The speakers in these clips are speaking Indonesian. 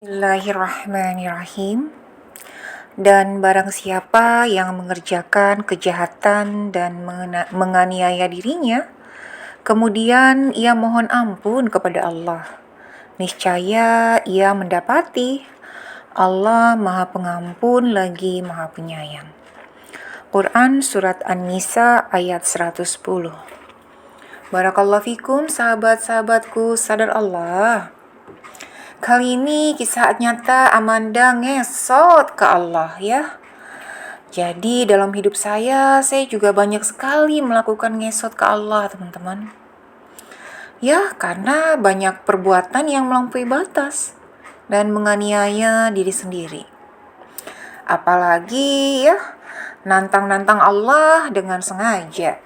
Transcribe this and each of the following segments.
Bismillahirrahmanirrahim. Dan barang siapa yang mengerjakan kejahatan dan menganiaya dirinya, kemudian ia mohon ampun kepada Allah, niscaya ia mendapati Allah Maha Pengampun lagi Maha Penyayang. Quran Surat An-Nisa ayat 110. Barakallahu fikum sahabat-sahabatku, sadar Allah. Kali ini kisah nyata Amanda ngesot ke Allah ya. Jadi dalam hidup saya juga banyak sekali melakukan ngesot ke Allah, teman-teman. Ya, karena banyak perbuatan yang melampaui batas dan menganiaya diri sendiri. Apalagi ya, nantang-nantang Allah dengan sengaja.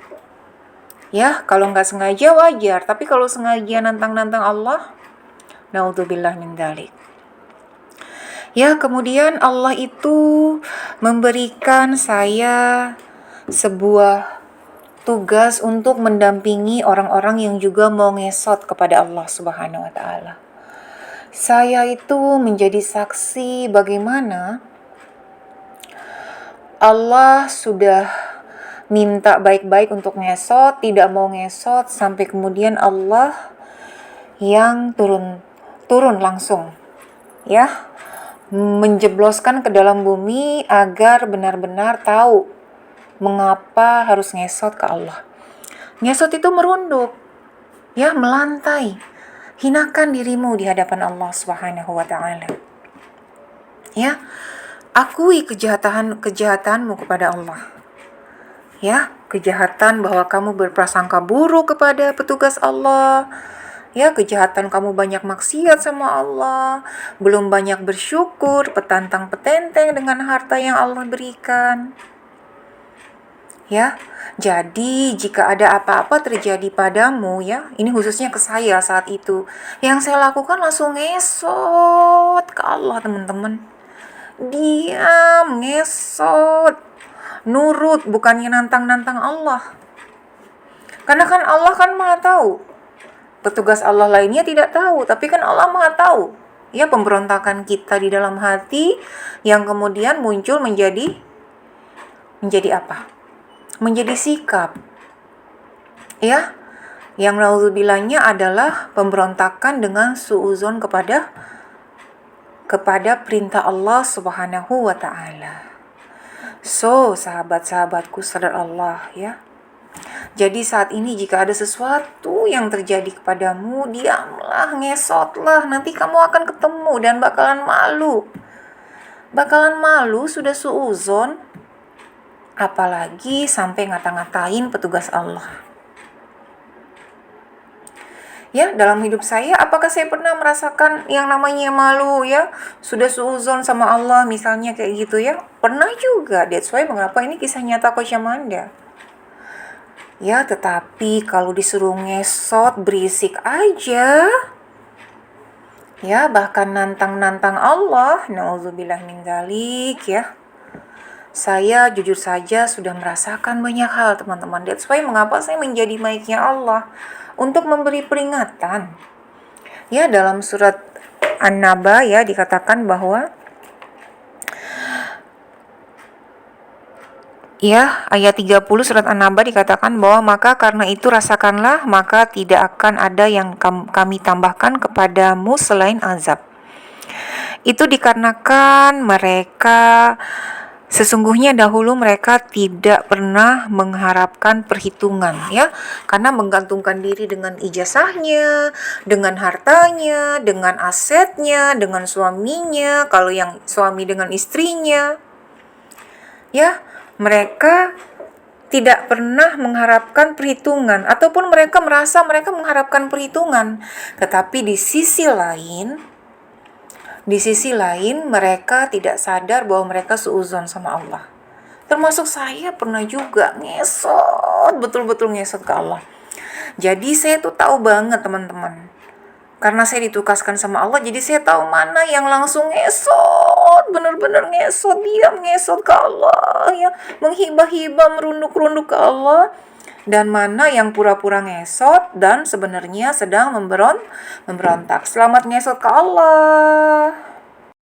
Ya, kalau nggak sengaja wajar, tapi kalau sengaja nantang-nantang Allah, naudzubillah min dzalik. Ya, kemudian Allah itu memberikan saya sebuah tugas untuk mendampingi orang-orang yang juga mau ngesot kepada Allah Subhanahu wa taala. Saya itu menjadi saksi bagaimana Allah sudah minta baik-baik untuk ngesot, tidak mau ngesot, sampai kemudian Allah yang turun langsung ya, menjebloskan ke dalam bumi agar benar-benar tahu mengapa harus ngesot ke Allah. Ngesot itu merunduk, ya, melantai. Hinakan dirimu di hadapan Allah Subhanahu wa taala. Ya, akui kejahatanmu kepada Allah. Ya, kejahatan bahwa kamu berprasangka buruk kepada petugas Allah. Ya, kejahatan kamu banyak maksiat sama Allah, belum banyak bersyukur, petantang-petenteng dengan harta yang Allah berikan. Ya, jadi jika ada apa-apa terjadi padamu ya, ini khususnya ke saya saat itu, yang saya lakukan langsung ngesot ke Allah, teman-teman. Diam, ngesot, nurut, bukannya nantang-nantang Allah. Karena kan Allah kan Maha tahu. Petugas Allah lainnya tidak tahu, tapi kan Allah Maha tahu. Ya, pemberontakan kita di dalam hati yang kemudian muncul menjadi apa? Menjadi sikap. Ya, yang naudzubillah-nya adalah pemberontakan dengan suudzon kepada perintah Allah Subhanahu wa taala. So, sahabat-sahabatku sadar Allah ya. Jadi saat ini jika ada sesuatu yang terjadi kepadamu, diamlah, ngesotlah, nanti kamu akan ketemu dan bakalan malu. Bakalan malu sudah suudzon, apalagi sampai ngata-ngatain petugas Allah. Ya, dalam hidup saya, apakah saya pernah merasakan yang namanya malu ya? Sudah suudzon sama Allah misalnya kayak gitu ya? Pernah juga, that's why mengapa ini kisah nyata Coach Amanda. Ya, tetapi kalau disuruh ngesot berisik aja. Ya, bahkan nantang-nantang Allah, naudzubillah min dzalik ya. Saya jujur saja sudah merasakan banyak hal, teman-teman. That's why mengapa saya menjadi mic-nya Allah untuk memberi peringatan. Ya, dalam surat An-Naba ya dikatakan bahwa ya, ayat 30 surat An-Naba dikatakan bahwa maka karena itu rasakanlah, maka tidak akan ada yang kami tambahkan kepadamu selain azab. Itu dikarenakan mereka sesungguhnya dahulu mereka tidak pernah mengharapkan perhitungan ya, karena menggantungkan diri dengan ijazahnya, dengan hartanya, dengan asetnya, dengan suaminya, kalau yang suami dengan istrinya. Ya, mereka tidak pernah mengharapkan perhitungan, ataupun mereka merasa mereka mengharapkan perhitungan. Tetapi di sisi lain mereka tidak sadar bahwa mereka suudzon sama Allah. Termasuk saya pernah juga ngesot, betul-betul ngesot ke Allah. Jadi saya tuh tahu banget, teman-teman. Karena saya ditugaskan sama Allah, jadi saya tahu mana yang langsung ngesot, benar-benar ngesot, diam ngesot ke Allah ya, menghibah-hibah, merunduk-runduk ke Allah, dan mana yang pura-pura ngesot dan sebenarnya sedang memberontak. Selamat ngesot ke Allah.